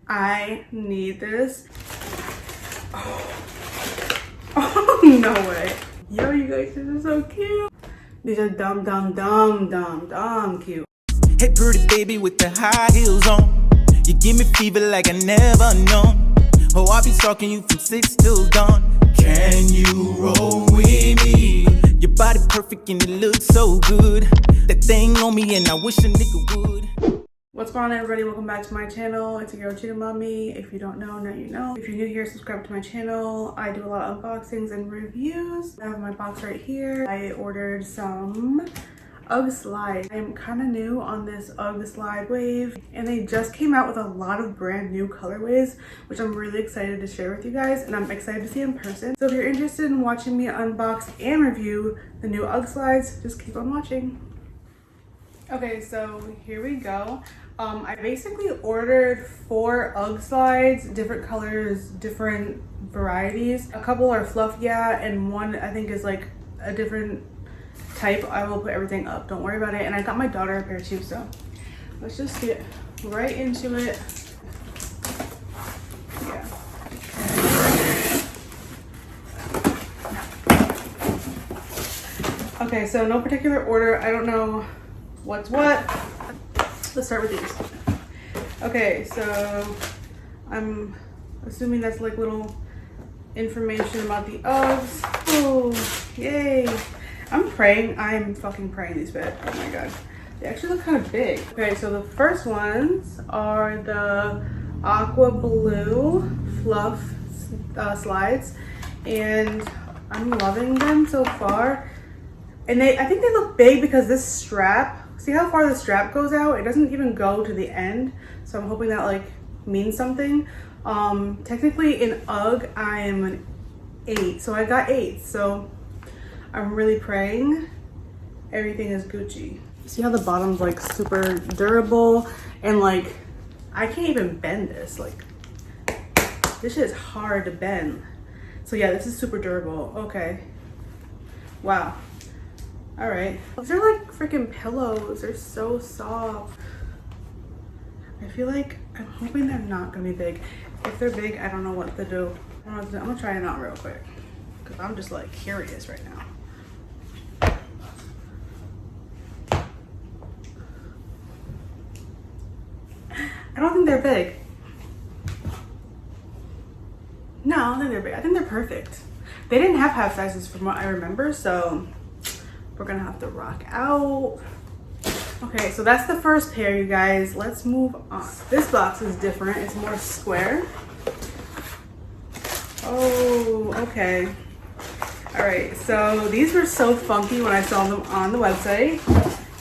I need this. Oh, no way. Yo, you guys, this is so cute. These are dumb cute. Hey, pretty baby with the high heels on. You give me fever like I never known. Oh, I'll be stalking you from 6 till dawn. Can you roll with me? Your body perfect and it looks so good. That thing on me and I wish a nigga would. What's going on, everybody? Welcome back to my channel. It's your girl Cheetahmamii. If you don't know, now you know. If you're new here, subscribe to my channel. I do a lot of unboxings and reviews. I have my box right here. I ordered some UGG slides. I'm kind of new on this UGG slide wave, and they just came out with a lot of brand new colorways, which I'm really excited to share with you guys, and I'm excited to see in person. So if you're interested in watching me unbox and review the new UGG slides, just keep on watching. Okay, so here we go. I basically ordered 4 UGG slides, different colors, different varieties. A couple are fluff, yeah, and one I think is like a different type. I will put everything up, don't worry about it. And I got my daughter a pair too, so let's just get right into it. Yeah. Okay, so no particular order. I don't know what's what. Let's start with these. Okay, so I'm assuming that's like little information about the Uggs. Oh, yay. I'm fucking praying these fit. Oh my god. They actually look kind of big. Okay, so the first ones are the Aqua Blue Fluff slides. And I'm loving them so far. And I think they look big because this strap, see how far the strap goes out? It doesn't even go to the end. So I'm hoping that like means something. Technically in UGG, I am an 8. So I got 8. So I'm really praying everything is Gucci. See how the bottom's like super durable, and like I can't even bend this. Like this shit is hard to bend. So yeah, this is super durable. Okay. Wow. All right. These are like freaking pillows. They're so soft. I feel like I'm hoping they're not gonna be big. If they're big, I don't know what to do. I'm gonna try it out real quick because I'm just like curious right now. I don't think they're big. No, I don't think they're big. I think they're perfect. They didn't have half sizes from what I remember, so we're gonna have to rock out. Okay, so that's the first pair, you guys. Let's move on. This box is different. It's more square. Oh, okay. All right, so these were so funky when I saw them on the website.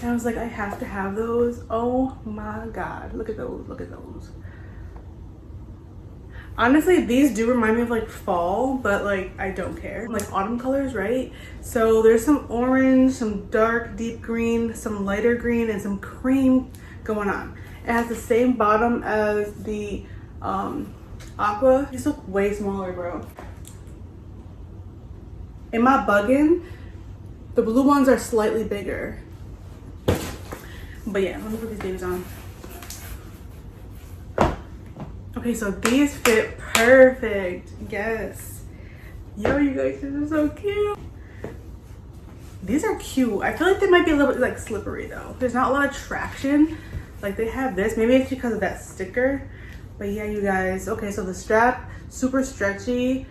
And I was like, I have to have those. Oh my God, look at those, look at those. Honestly, these do remind me of like fall, but like I don't care. Like autumn colors, right? So there's some orange, some dark deep green, some lighter green, and some cream going on. It has the same bottom as the Aqua. These look way smaller, bro. Am I bugging? The blue ones are slightly bigger. But yeah, let me put these babies on. Okay, so these fit perfect. Yes. Yo, you guys, this is so cute. These are cute. I feel like they might be a little bit like slippery though. There's not a lot of traction. Like they have this. Maybe it's because of that sticker. But yeah, you guys. Okay, so the strap, super stretchy.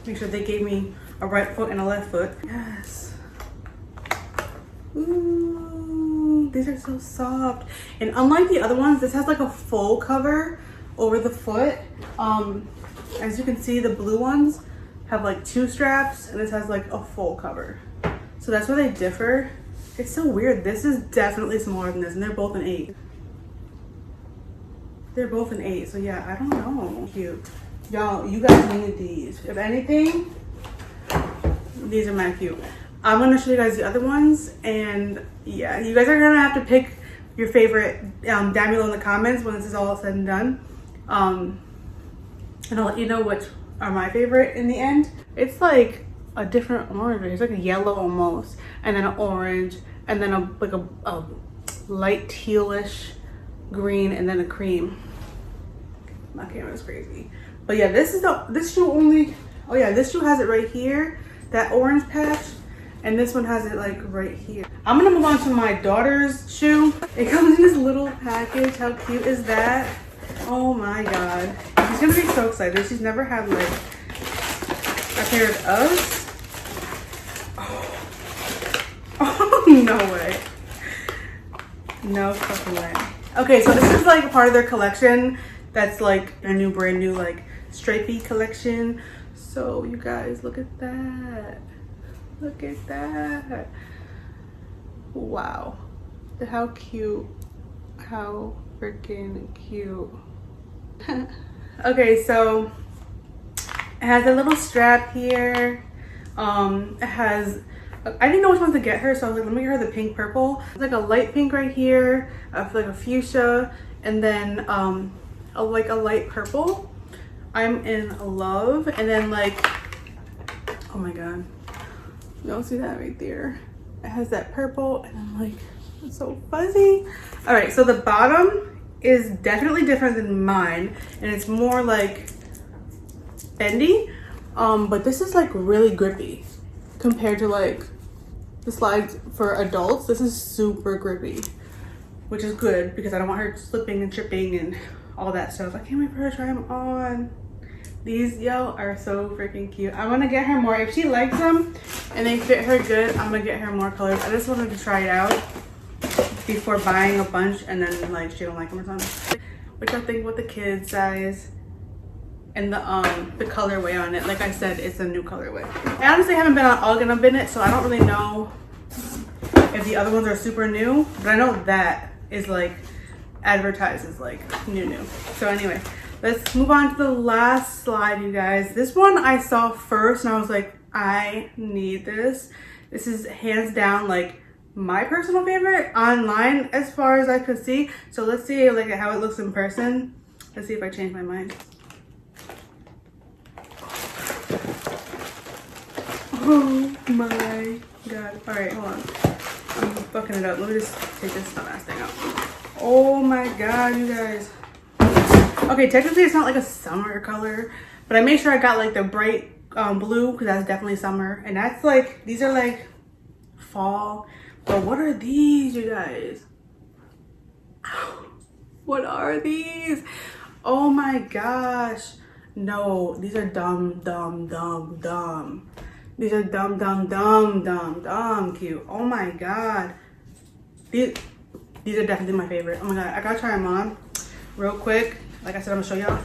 Make sure they gave me a right foot and a left foot. Yes. Ooh, these are so soft. And unlike the other ones, this has like a full cover over the foot. As you can see, the blue ones have like 2 straps, and this has like a full cover. So that's where they differ. It's so weird. This is definitely smaller than this, and they're both an 8. They're both an 8, so yeah, I don't know. Cute. Y'all, you guys needed these. If anything, these are my cute. I'm gonna show you guys the other ones, and yeah, you guys are gonna have to pick your favorite down below in the comments when this is all said and done. And I'll let you know which are my favorite in the end. It's like a different orange. It's like a yellow almost, and then an orange, and then a light tealish green, and then a cream. My camera's crazy. But yeah, this shoe only, oh yeah, this shoe has it right here, that orange patch, and this one has it like right here. I'm gonna move on to my daughter's shoe. It comes in this little package. How cute is that? Oh my god. She's gonna be so excited. She's never had like a pair of Uggs. Oh, no way. No fucking way. Okay, so this is like part of their collection. That's like their new brand new like stripey collection. So you guys, look at that. Look at that. Wow. How cute. How freaking cute. Okay, so it has a little strap here. It has, I didn't know which one to get her, so I was like, let me get her the pink purple. It's like a light pink right here, like a fuchsia, and then like a light purple. I'm in love. And then like, oh my god, you don't see that right there. It has that purple, and I'm like, it's so fuzzy. All right, so the bottom is definitely different than mine, and it's more like bendy, but this is like really grippy compared to like the slides for adults. This is super grippy, which is good because I don't want her slipping and tripping and all that stuff. I can't wait for her to try them on. These, yo, are so freaking cute. I'm gonna get her more. If she likes them and they fit her good, I'm gonna get her more colors. I just wanted to try it out before buying a bunch and then like she don't like them or something. Which I think with the kids size and the colorway on it, like I said, it's a new colorway. I honestly haven't been on UGG in a minute, so I don't really know if the other ones are super new, but I know that is like advertised as like new. So anyway, let's move on to the last slide, you guys. This one I saw first and I was like, I need this. This is hands down like my personal favorite online as far as I could see. So let's see like how it looks in person. Let's see if I change my mind. Oh my god. All right, hold on. I'm fucking it up. Let me just take this last thing out. Oh my god, you guys. Okay, technically it's not like a summer color, but I made sure I got like the bright blue because that's definitely summer. And that's like, these are like fall. But what are these, you guys? Ow. What are these? Oh my gosh. No, these are dumb. These are dumb cute. Oh my god. These are definitely my favorite. Oh my god, I gotta try them on real quick. Like I said, I'm gonna show y'all.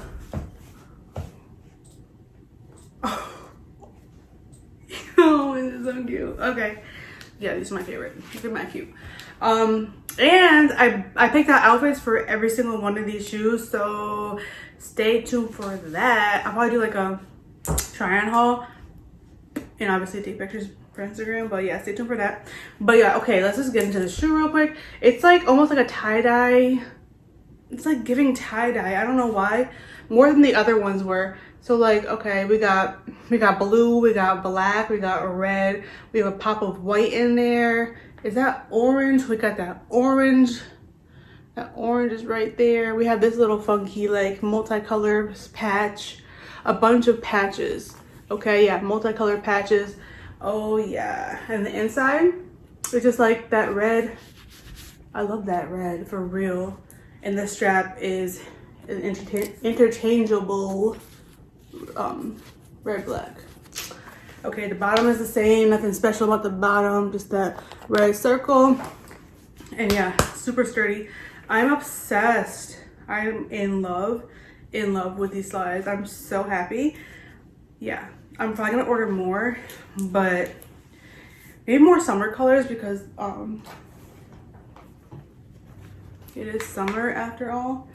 Oh, this is so cute. Okay. Yeah, these are my favorite. These are my cute. And I picked out outfits for every single one of these shoes, so stay tuned for that. I'll probably do like a try on haul and obviously take pictures for Instagram, but yeah, stay tuned for that. But yeah, okay, let's just get into the shoe real quick. It's like almost like a tie-dye. It's like giving tie-dye. I don't know why, more than the other ones were. So like, okay, we got blue, we got black, we got red, we have a pop of white in there. Is that orange? We got that orange. That orange is right there. We have this little funky like multicolor patch, a bunch of patches. Okay, yeah, multicolored patches. Oh yeah, and the inside is just like that red. I love that red for real. And the strap is an interchangeable red black. Okay, the bottom is the same, nothing special about the bottom, just that red circle. And yeah, super sturdy. I'm obsessed. I'm in love with these slides. I'm so happy. Yeah, I'm probably gonna order more, but maybe more summer colors because it is summer after all.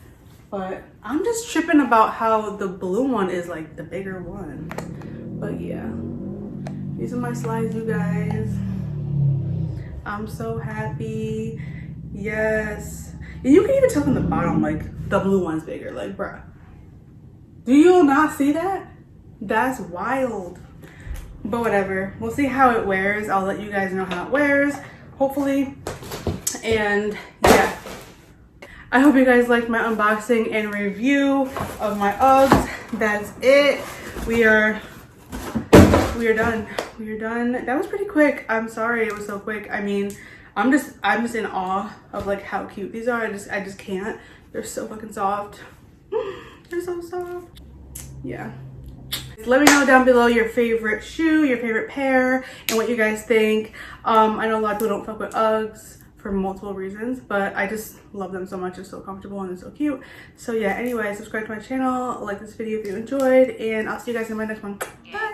But I'm just tripping about how the blue one is like the bigger one. But yeah, these are my slides, you guys. I'm so happy. Yes. And you can even tell from the bottom, like the blue one's bigger. Like, bruh, do you not see that? That's wild. But whatever, we'll see how it wears. I'll let you guys know how it wears, hopefully. And yeah, I hope you guys liked my unboxing and review of my Uggs. That's it. We are done. We are done. That was pretty quick. I'm sorry it was so quick. I mean, I'm just in awe of like how cute these are. I just can't. They're so fucking soft. They're so soft. Yeah. Let me know down below your favorite shoe, your favorite pair, and what you guys think. I know a lot of people don't fuck with Uggs for multiple reasons, but I just love them so much. They're so comfortable and they're so cute. So yeah, anyway, subscribe to my channel, like this video if you enjoyed, and I'll see you guys in my next one. Bye.